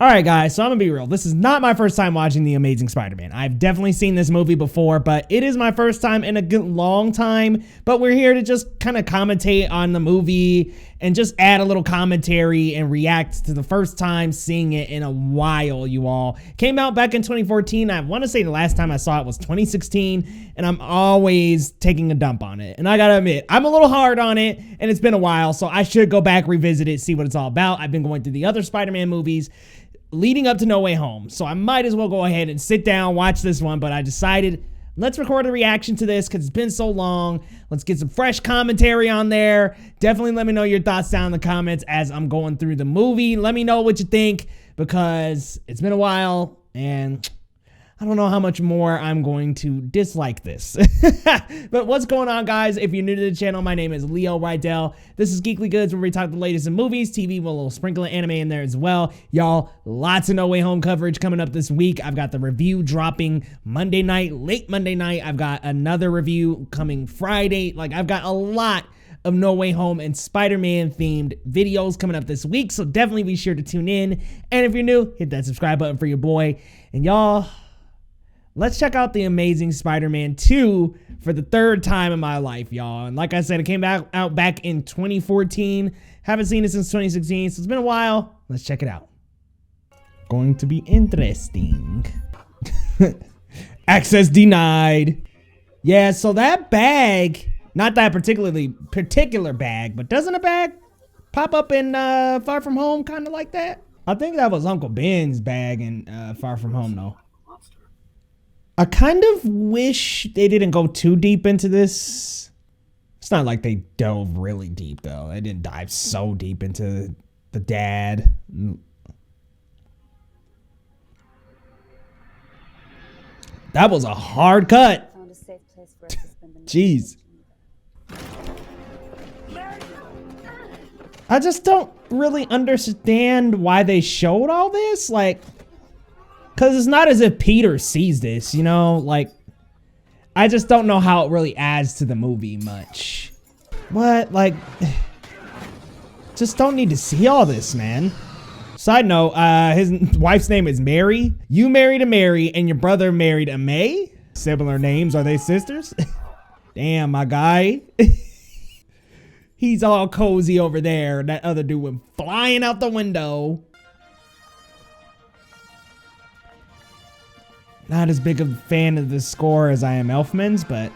All right, guys, so I'm gonna be real. This is not my first time watching The Amazing Spider-Man. I've definitely seen this movie before, but it is my first time in a good long time. But we're here to just kind of commentate on the movie and just add a little commentary and react to the first time seeing it in a while, you all. Came out back in 2014. I want to say the last time I saw it was 2016, and I'm always taking a dump on it. And I gotta admit, I'm a little hard on it, and it's been a while, so I should go back, revisit it, see what it's all about. I've been going through the other Spider-Man movies leading up to No Way Home, so I might as well go ahead and sit down, watch this one, but I decided let's record a reaction to this because it's been so long. Let's get some fresh commentary on there. Definitely let me know your thoughts down in the comments as I'm going through the movie. Let me know what you think because it's been a while and I don't know how much more I'm going to dislike this. But what's going on, guys? If you're new to the channel, my name is Leo Rydell. This is Geekly Goods, where we talk the latest in movies, TV, with a little sprinkle of anime in there as well. Y'all, lots of No Way Home coverage coming up this week. I've got the review dropping Monday night, late Monday night. I've got another review coming Friday. Like, I've got a lot of No Way Home and Spider-Man themed videos coming up this week, so definitely be sure to tune in. And if you're new, hit that subscribe button for your boy. And y'all, let's check out The Amazing Spider-Man 2 for the third time in my life, y'all. And like I said, it came out back in 2014. Haven't seen it since 2016, so it's been a while. Let's check it out. Going to be interesting. Access denied. Yeah, so that bag, not that particular bag, but doesn't a bag pop up in Far From Home kind of like that? I think that was Uncle Ben's bag in Far From Home, though. I kind of wish they didn't go too deep into this. It's not like they dove really deep, though. They didn't dive so deep into the dad. That was a hard cut. Jeez. I just don't really understand why they showed all this. Like, because it's not as if Peter sees this, you know? Like, I just don't know how it really adds to the movie much. What? Like, just don't need to see all this, man. Side note, his wife's name is Mary. You married a Mary and your brother married a May? Similar names, are they sisters? Damn, my guy. He's all cozy over there. That other dude went flying out the window. Not as big of a fan of the score as I am Elfman's, but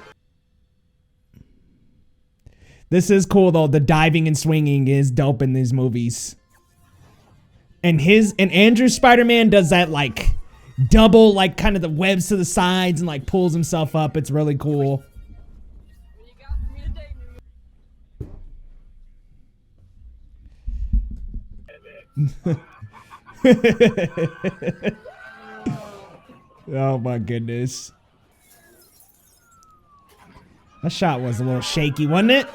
this is cool though. The diving and swinging is dope in these movies. And Andrew's Spider-Man does that like double, like kind of the webs to the sides and like pulls himself up. It's really cool. Oh my goodness. That shot was a little shaky, wasn't it?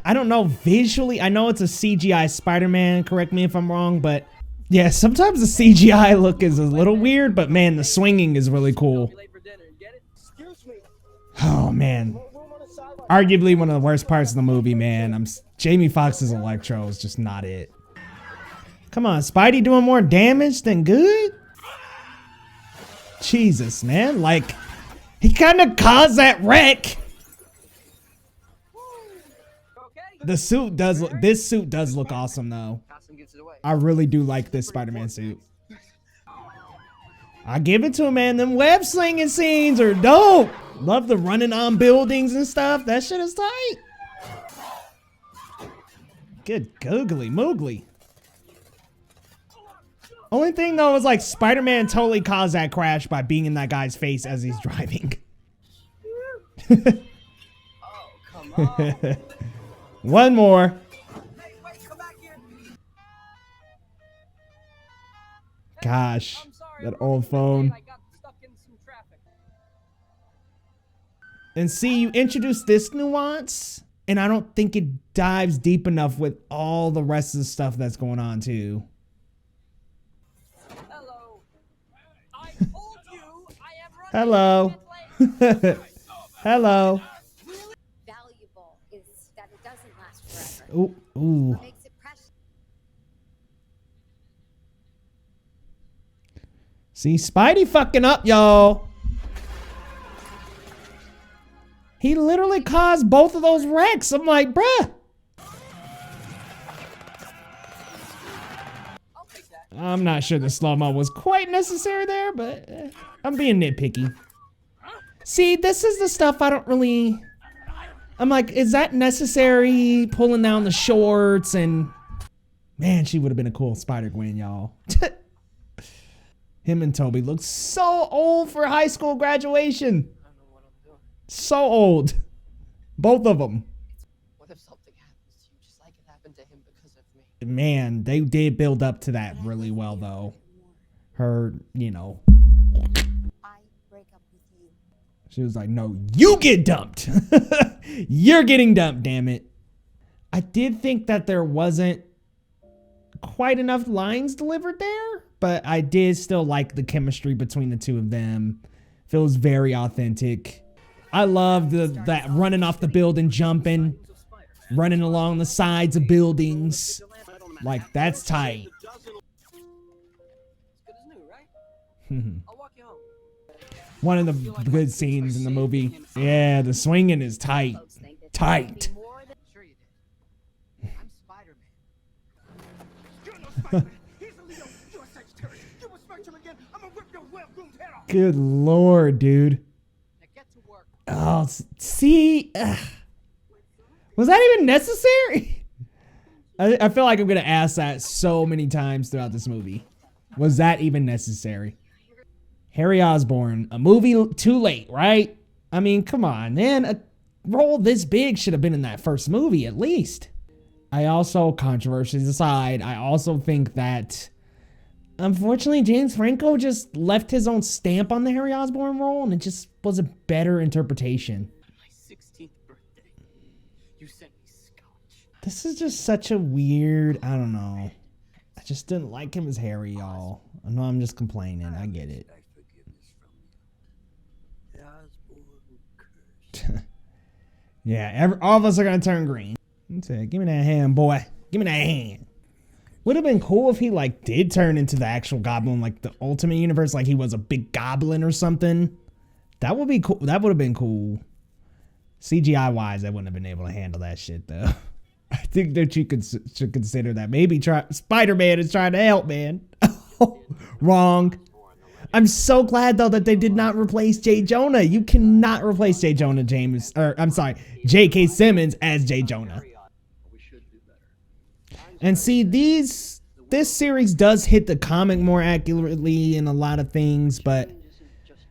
I don't know, visually, I know it's a CGI Spider-Man, correct me if I'm wrong, but yeah, sometimes the CGI look is a little weird, but man, the swinging is really cool. Oh man. Arguably one of the worst parts of the movie, man. Jamie Foxx's Electro is just not it. Come on, Spidey doing more damage than good? Jesus, man, like, he kind of caused that wreck. This suit does look awesome, though. I really do like this Spider-Man suit. I give it to him, man. Them web slinging scenes are dope. Love the running on buildings and stuff. That shit is tight. Good googly moogly. Only thing though is like Spider-Man totally caused that crash by being in that guy's face as he's driving. Oh, come on. One more. Hey, wait, come back here. Gosh, Sorry, that old phone. I got stuck in some traffic. And see, you introduce this nuance, and I don't think it dives deep enough with all the rest of the stuff that's going on too. Hello. I told you I am running. Hello. Hello. Valuable is that it doesn't last forever. Ooh, ooh. What makes it precious? See, Spidey fucking up, y'all. He literally caused both of those wrecks. I'm like, bruh. I'm not sure the slow-mo was quite necessary there, but I'm being nitpicky. See, this is the stuff I don't really... I'm like, is that necessary? Pulling down the shorts and... Man, she would have been a cool Spider-Gwen, y'all. Him and Toby look so old for high school graduation. So old. Both of them. What if something happens to you just like it happened to him because of me? Man, they did build up to that really well, though. Her, you know. I break up with you. She was like, no, you get dumped. You're getting dumped, damn it. I did think that there wasn't quite enough lines delivered there, but I did still like the chemistry between the two of them. Feels very authentic. I love that running off the building, jumping, running along the sides of buildings. Like, that's tight. I'll walk you home. One of the good scenes in the movie. Yeah, the swinging is tight. Tight. Sure you did. I'm Spider-Man. You're no Spider-Man. He's a Leo. You're a Sagittarius. You respect him again, I'm gonna rip your well-groomed head off. Good lord, dude. Now get to work. Oh, see? Was that even necessary? I feel like I'm going to ask that so many times throughout this movie. Was that even necessary? Harry Osborn, a movie too late, right? I mean, come on, man. A role this big should have been in that first movie, at least. I also, controversies aside, I also think that, unfortunately, James Franco just left his own stamp on the Harry Osborn role, and it just was a better interpretation. My 16th birthday. You sent me scotch. This is just such a weird, I don't know. I just didn't like him as Harry, y'all. I know I'm just complaining. I get it. Yeah, all of us are gonna turn green. Give me that hand, boy. Give me that hand. Would have been cool if he like did turn into the actual goblin, like the Ultimate Universe, like he was a big goblin or something. That would be cool. That would have been cool. CGI wise, I wouldn't have been able to handle that shit though. I think that you should consider that. Maybe Spider-Man is trying to help, man. Wrong. I'm so glad though that they did not replace J. Jonah. You cannot replace J. Jonah J.K. Simmons as J. Jonah. And see, this series does hit the comic more accurately in a lot of things, but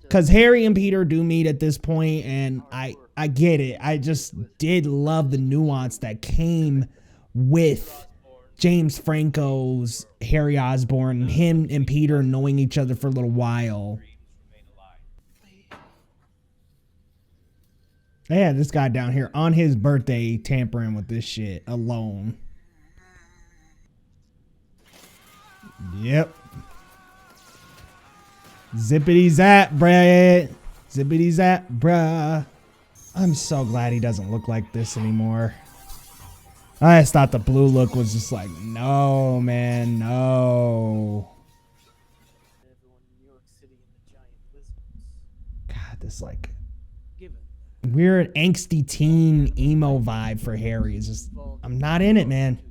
because Harry and Peter do meet at this point, and I get it. I just did love the nuance that came with James Franco's Harry Osborn, him and Peter knowing each other for a little while. They had this guy down here on his birthday tampering with this shit alone. Yep. Zippity zap, bruh. Zippity zap, bruh. I'm so glad he doesn't look like this anymore. I just thought the blue look was just like, no, man, no. God, this like weird angsty teen emo vibe for Harry is just, I'm not in it, man.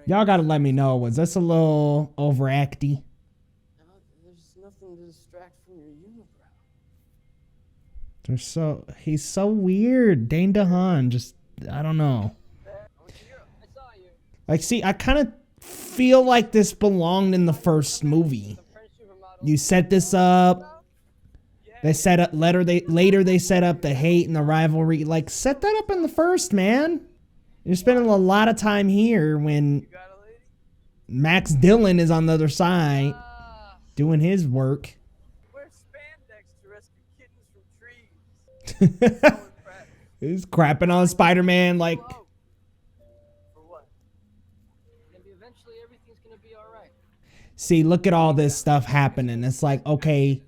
Y'all gotta let me know, was this a little overacty? There's nothing to distract from your unibrow. He's so weird. Dane DeHaan, just, I don't know. Like, see, I kind of feel like this belonged in the first movie. You set this up. They set up, later they set up the hate and the rivalry. Like, set that up in the first, man. You're spending a lot of time here when Max Dillon is on the other side doing his work. Wear spandex to rescue kittens from trees. He's crapping on Spider-Man like... For what? Maybe eventually everything's gonna be alright. See, look at all this stuff happening. It's like, okay,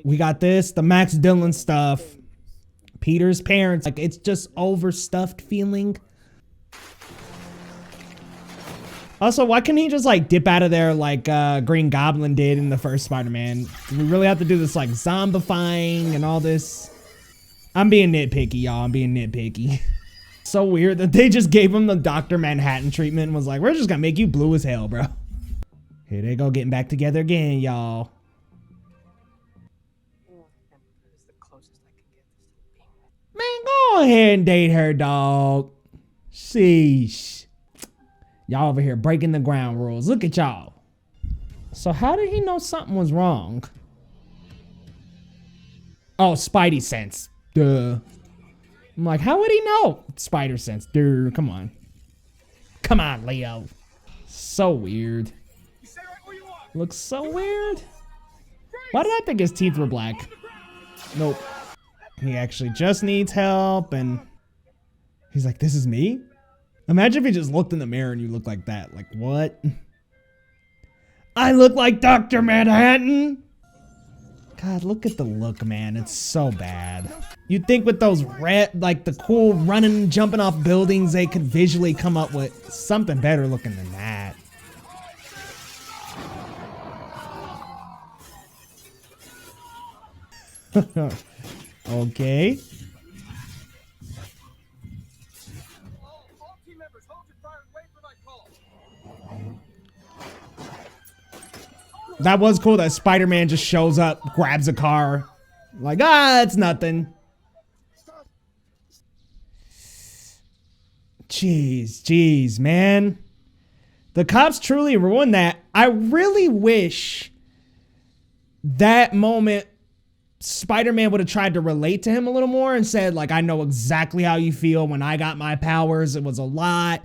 we got this, the Max Dillon stuff. Peter's parents, like, it's just overstuffed feeling. Also, why couldn't he just like dip out of there like Green Goblin did in the first Spider-Man? Do we really have to do this like zombifying and all this? I'm being nitpicky, y'all. I'm being nitpicky. So weird that they just gave him the Dr. Manhattan treatment and was like, we're just gonna make you blue as hell, bro. Here they go, getting back together again, y'all. Is the closest I can get to being with. Man, go ahead and date her, dog. Sheesh. Y'all over here breaking the ground rules. Look at y'all. So how did he know something was wrong? Oh, Spidey sense. Duh. I'm like, how would he know? Spider sense. Duh, come on. Come on, Leo. So weird. You stay right where you are. Looks so weird. Why did I think his teeth were black? Nope. He actually just needs help, and he's like, this is me? Imagine if he just looked in the mirror and you look like that. Like, what? I look like Dr. Manhattan? God, look at the look, man. It's so bad. You'd think with those red, like the cool running and jumping off buildings, they could visually come up with something better looking than that. Okay. All team members, hold your fire and wait for my call. That was cool that Spider-Man just shows up, grabs a car. Like, it's nothing. Jeez, man. The cops truly ruined that. I really wish that moment Spider-Man would have tried to relate to him a little more and said, like, I know exactly how you feel when I got my powers. It was a lot.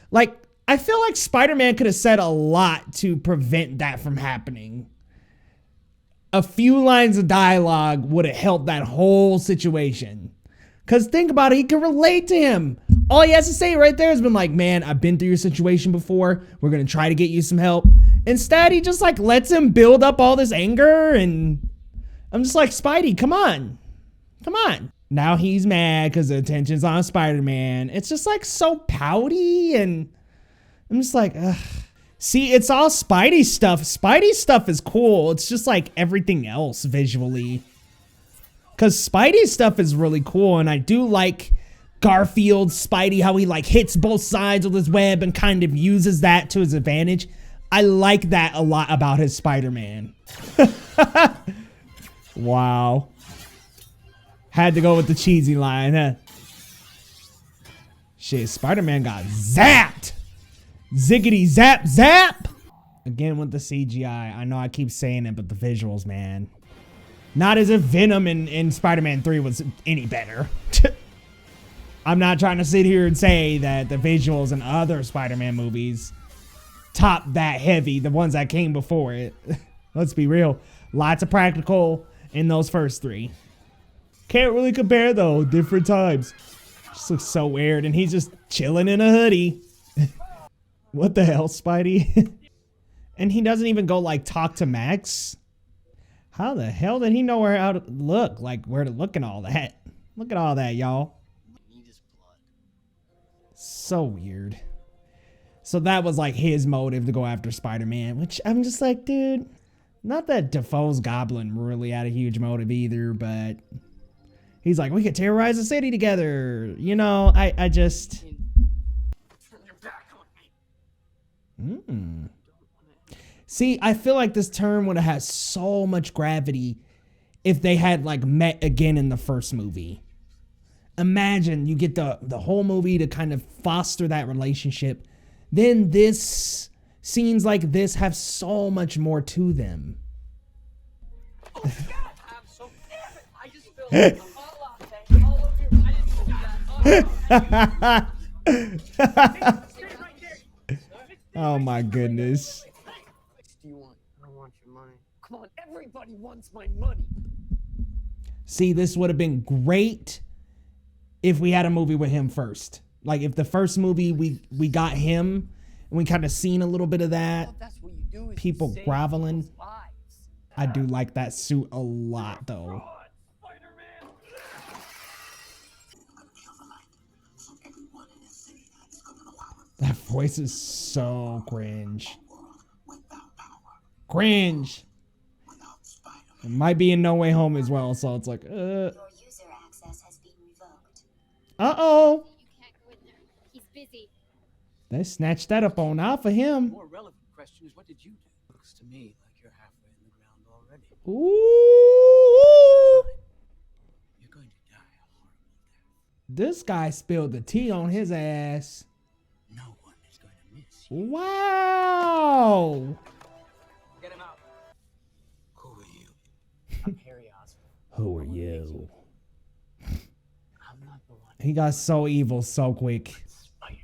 Like, I feel like Spider-Man could have said a lot to prevent that from happening. A few lines of dialogue would have helped that whole situation. Because think about it, he can relate to him. All he has to say right there has been like, man, I've been through your situation before. We're going to try to get you some help. Instead, he just like lets him build up all this anger, and I'm just like, Spidey, come on. Come on. Now he's mad because the attention's on Spider-Man. It's just like so pouty, and I'm just like, ugh. See, it's all Spidey stuff. Spidey stuff is cool. It's just like everything else visually. Because Spidey stuff is really cool, and I do like Garfield's Spidey, how he like hits both sides with his web and kind of uses that to his advantage. I like that a lot about his Spider-Man. Wow. Had to go with the cheesy line, huh? Shit, Spider-Man got zapped. Ziggity zap zap. Again with the CGI. I know I keep saying it, but the visuals, man. Not as if Venom in Spider-Man 3 was any better. I'm not trying to sit here and say that the visuals in other Spider-Man movies top that heavy, the ones that came before it. Let's be real. Lots of practical in those first three. Can't really compare though, different times. Just looks so weird, and he's just chilling in a hoodie. What the hell, Spidey? And he doesn't even go like talk to Max. How the hell did he know where how to look? Like where to look and all that. Look at all that, y'all. So weird. So that was like his motive to go after Spider-Man, which I'm just like, dude, not that Defoe's Goblin really had a huge motive either, but he's like, we could terrorize the city together. You know, I just... See, I feel like this turn would have had so much gravity if they had like met again in the first movie. Imagine you get the whole movie to kind of foster that relationship. Then scenes like this have so much more to them. Oh, God, I'm so damn it. I just spilled a hot latte all over your... I didn't do that. Oh my goodness. Do you want? I don't want your money. Come on, everybody wants my money. See, this would have been great if we had a movie with him first. Like if the first movie we got him and we kind of seen a little bit of that. Well, that's what you do is People save groveling. people's lives. I do like that suit a lot though. That voice is so cringe. Cringe. It might be in No Way Home as well, so it's like, Your user access has been revoked. uh-oh. You can't go in there. He's busy. They snatched that up on off of him. More relevant question is, what did you do? Looks to me like you're halfway in the ground already. Ooh. You're going to die a horrible death. This guy spilled the tea on his ass. No one is going to miss you. Wow. Get him out. Who are you? I'm Harry Osborn. Who are you? I'm not the one. He got so evil so quick. Spider-Man.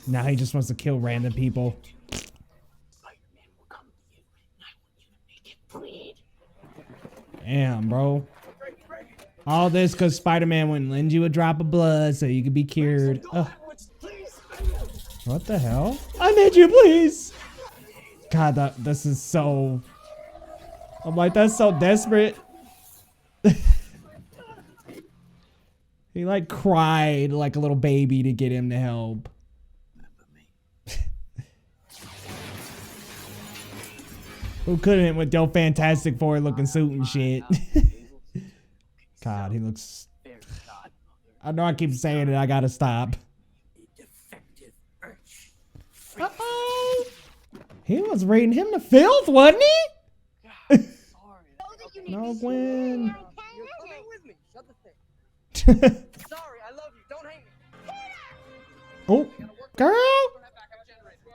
Now he just wants to kill random people. Spider-Man will come to you, and I want you to make it bleed. Damn, bro. All this because Spider-Man wouldn't lend you a drop of blood so you could be cured. Ugh. What the hell? I need you, please. God, this is so... I'm like, that's so desperate. He like cried like a little baby to get him to help. Who couldn't with your Fantastic Four looking suit and shit? God, he looks... I know I keep saying it, I gotta stop. Defective urge. Uh-oh! He was raiding him to filth, wasn't he? No, Gwen. You're coming with me. Shut the thing. Sorry, I love you. Don't hate me. Oh, girl!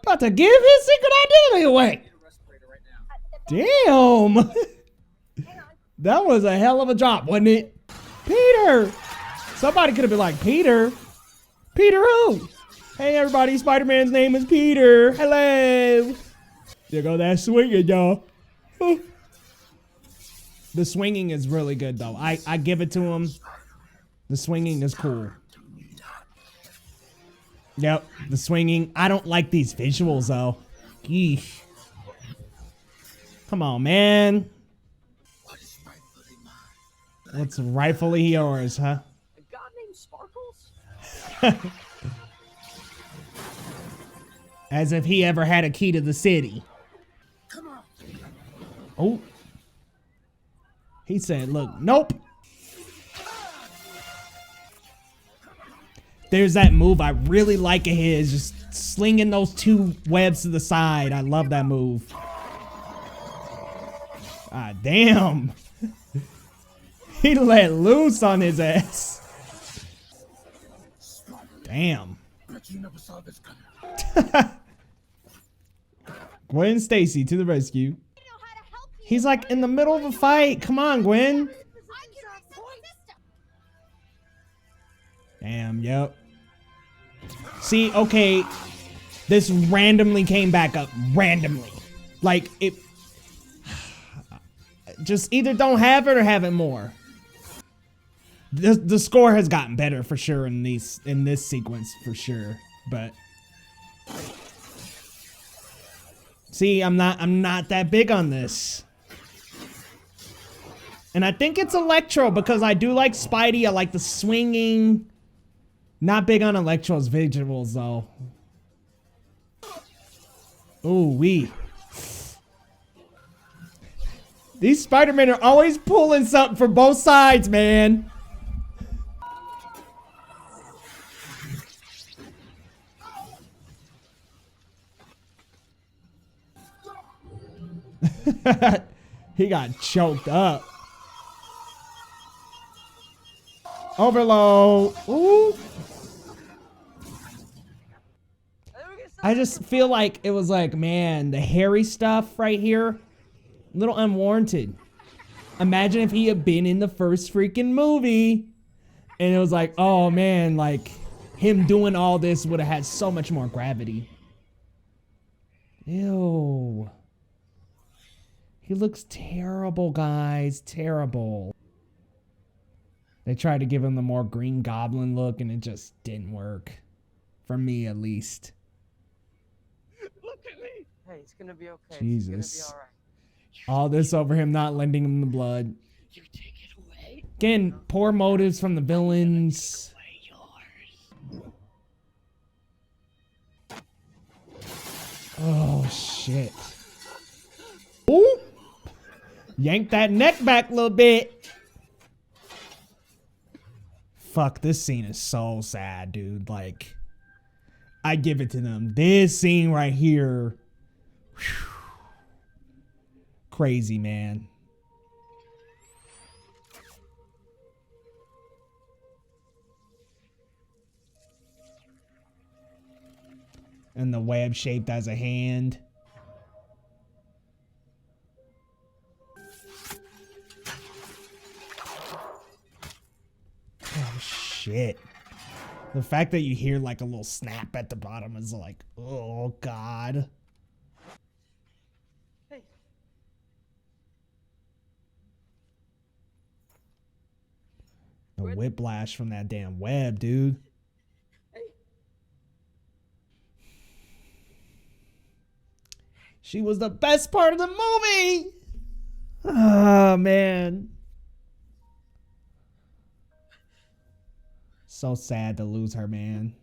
About to give his secret identity away. Damn! That was a hell of a drop, wasn't it? Peter! Somebody could have been like, Peter? Peter who? Hey everybody, Spider-Man's name is Peter. Hello! There go that swinging, y'all. The swinging is really good though. I give it to him. The swinging is cool. Yep, the swinging. I don't like these visuals though. Eesh. Come on, man. What's rightfully yours, huh? A god named Sparkles? As if he ever had a key to the city. Come on. Oh. He said, look, nope. There's that move I really like of his, just slinging those two webs to the side. I love that move. Ah, damn. He let loose on his ass. Damn. Bet you never saw this coming. Gwen Stacy to the rescue. He's like in the middle of a fight. Come on, Gwen. Damn, yep. See, okay. This randomly came back up. Randomly. Like, it... Just either don't have it or have it more. The score has gotten better for sure in this sequence for sure, but see, I'm not that big on this. And I think it's Electro because I do like Spidey. I like the swinging. Not big on Electro's visuals though. Ooh wee. These Spider-Men are always pulling something for both sides, man. He got choked up. Overload. Ooh. I just feel like it was like, man, the hairy stuff right here, a little unwarranted. Imagine if he had been in the first freaking movie and it was like, oh man, like him doing all this would have had so much more gravity. Ew. He looks terrible, guys. Terrible. They tried to give him the more Green Goblin look and it just didn't work. For me, at least. Look at me. Hey, it's gonna be okay. Jesus. It's gonna be alright. All this over him not lending him the blood. You take it away. Again, poor motives from the villains. shit. Ooh. Yank that neck back a little bit. Fuck, this scene is so sad, dude. Like, I give it to them. This scene right here. Whew, crazy, man. And the web shaped as a hand. Oh, shit. The fact that you hear like a little snap at the bottom is like, oh, God. Hey. The whiplash from that damn web, dude. Hey. She was the best part of the movie. Oh, man. So sad to lose her, man.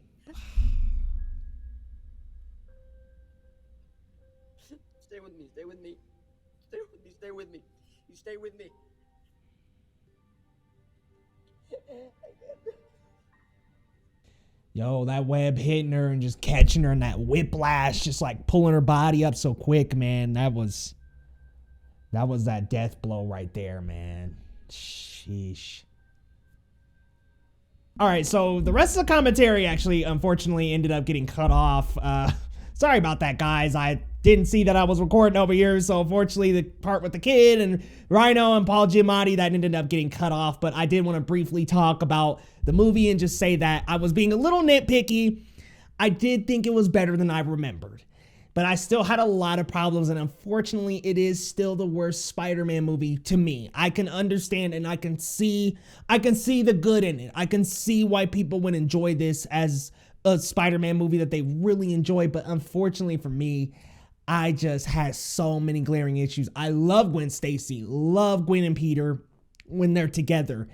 Stay with me. Stay with me. Stay with me. Stay with me. You stay with me. Yo, that web hitting her and just catching her in that whiplash, just like pulling her body up so quick, man. That was that death blow right there, man. Sheesh. All right, so the rest of the commentary actually, unfortunately, ended up getting cut off. Sorry about that, guys. I didn't see that I was recording over here, so unfortunately, the part with the kid and Rhino and Paul Giamatti, that ended up getting cut off. But I did want to briefly talk about the movie and just say that I was being a little nitpicky. I did think it was better than I remembered, but I still had a lot of problems, and unfortunately, it is still the worst Spider-Man movie to me. I can understand and I can see the good in it. I can see why people would enjoy this as a Spider-Man movie that they really enjoy, but unfortunately for me, I just had so many glaring issues. I love Gwen Stacy, love Gwen and Peter when they're together.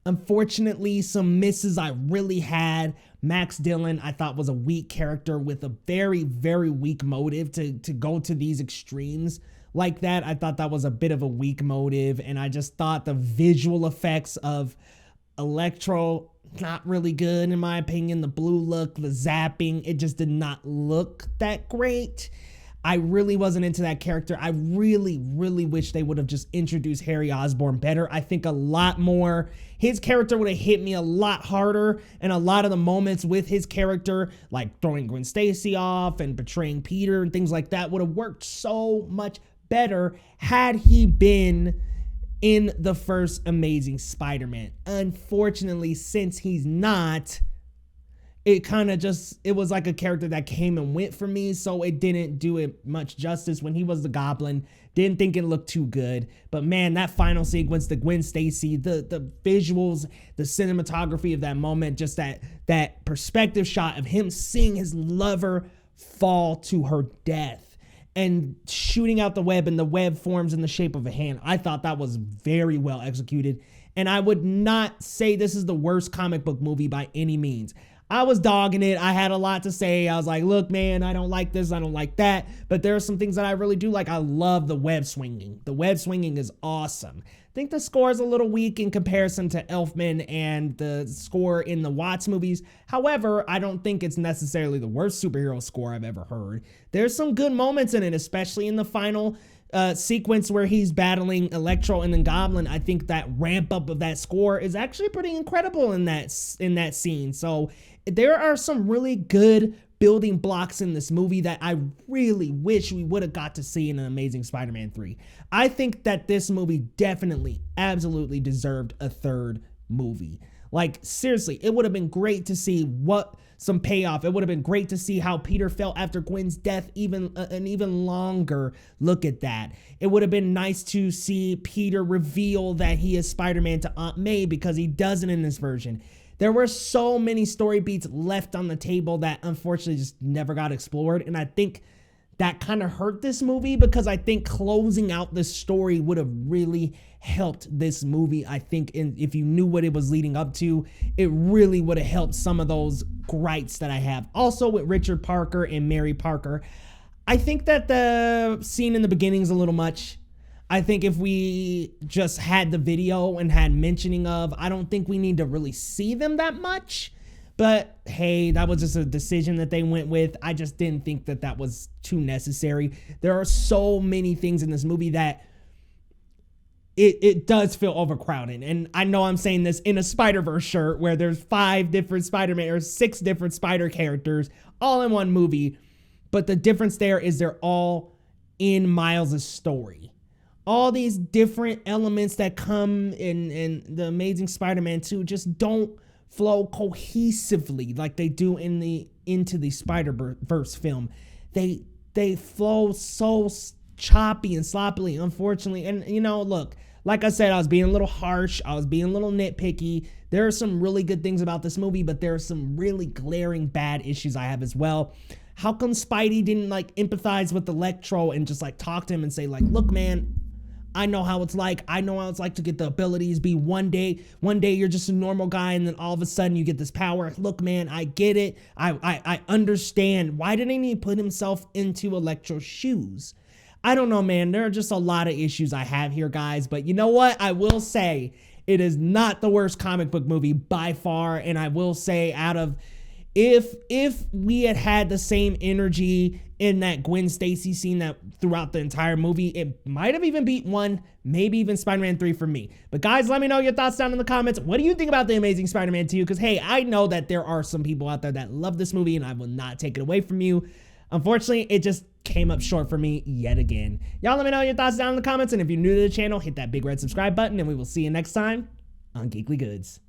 Unfortunately, some misses I really had. Max Dillon, I thought, was a weak character with a very, very weak motive to go to these extremes like that. I thought that was a bit of a weak motive, and I just thought the visual effects of Electro, not really good in my opinion. The blue look, the zapping, it just did not look that great. I really wasn't into that character. I really, really wish they would have just introduced Harry Osborn better. I think a lot more. His character would have hit me a lot harder, and a lot of the moments with his character, like throwing Gwen Stacy off and betraying Peter and things like that, would have worked so much better had he been in the first Amazing Spider-Man. Unfortunately, since he's not, it kind of just, it was like a character that came and went for me, so it didn't do it much justice. When he was the Goblin, didn't think it looked too good, but man, that final sequence, the Gwen Stacy, the visuals, the cinematography of that moment, just that perspective shot of him seeing his lover fall to her death and shooting out the web, and the web forms in the shape of a hand. I thought that was very well executed, and I would not say this is the worst comic book movie by any means. I was dogging it. I had a lot to say. I was like, look, man, I don't like this. I don't like that. But there are some things that I really do like. I love the web swinging. The web swinging is awesome. I think the score is a little weak in comparison to Elfman and the score in the Watts movies. However, I don't think it's necessarily the worst superhero score I've ever heard. There's some good moments in it, especially in the final sequence where he's battling Electro and then Goblin. I think that ramp up of that score is actually pretty incredible in that scene. So there are some really good building blocks in this movie that I really wish we would have got to see in an Amazing Spider-Man 3. I think that this movie definitely, absolutely deserved a third movie. Like, seriously, it would have been great to see some payoff. It would have been great to see how Peter felt after Gwen's death, an even longer look at that. It would have been nice to see Peter reveal that he is Spider-Man to Aunt May, because he doesn't in this version. There were so many story beats left on the table that unfortunately just never got explored. And I think that kind of hurt this movie, because I think closing out this story would have really helped this movie. I think if you knew what it was leading up to, it really would have helped some of those gripes that I have. Also with Richard Parker and Mary Parker, I think that the scene in the beginning is a little much. I think if we just had the video and had mentioning of, I don't think we need to really see them that much. But hey, that was just a decision that they went with. I just didn't think that that was too necessary. There are so many things in this movie that it does feel overcrowded. And I know I'm saying this in a Spider-Verse shirt where there's 5 different Spider-Man or 6 different Spider characters all in one movie. But the difference there is they're all in Miles' story. All these different elements that come in the Amazing Spider-Man 2 just don't flow cohesively like they do in the Into the Spider-Verse film. They flow so choppy and sloppily, unfortunately. And you know, look, like I said, I was being a little harsh. I was being a little nitpicky. There are some really good things about this movie, but there are some really glaring bad issues I have as well. How come Spidey didn't like empathize with Electro and just like talk to him and say like, look, man, I know how it's like. I know how it's like to get the abilities. Be one day you're just a normal guy, and then all of a sudden you get this power. Look, man, I get it. I understand. Why didn't he put himself into Electro's shoes? I don't know, man. There are just a lot of issues I have here, guys. But you know what? I will say it is not the worst comic book movie by far. And I will say out of if we had the same energy in that Gwen Stacy scene that throughout the entire movie, it might have even beat 1, maybe even Spider-Man 3 for me. But guys, let me know your thoughts down in the comments. What do you think about The Amazing Spider-Man 2? Because hey, I know that there are some people out there that love this movie and I will not take it away from you. Unfortunately, it just came up short for me yet again. Y'all let me know your thoughts down in the comments. And if you're new to the channel, hit that big red subscribe button and we will see you next time on Geekly Goods.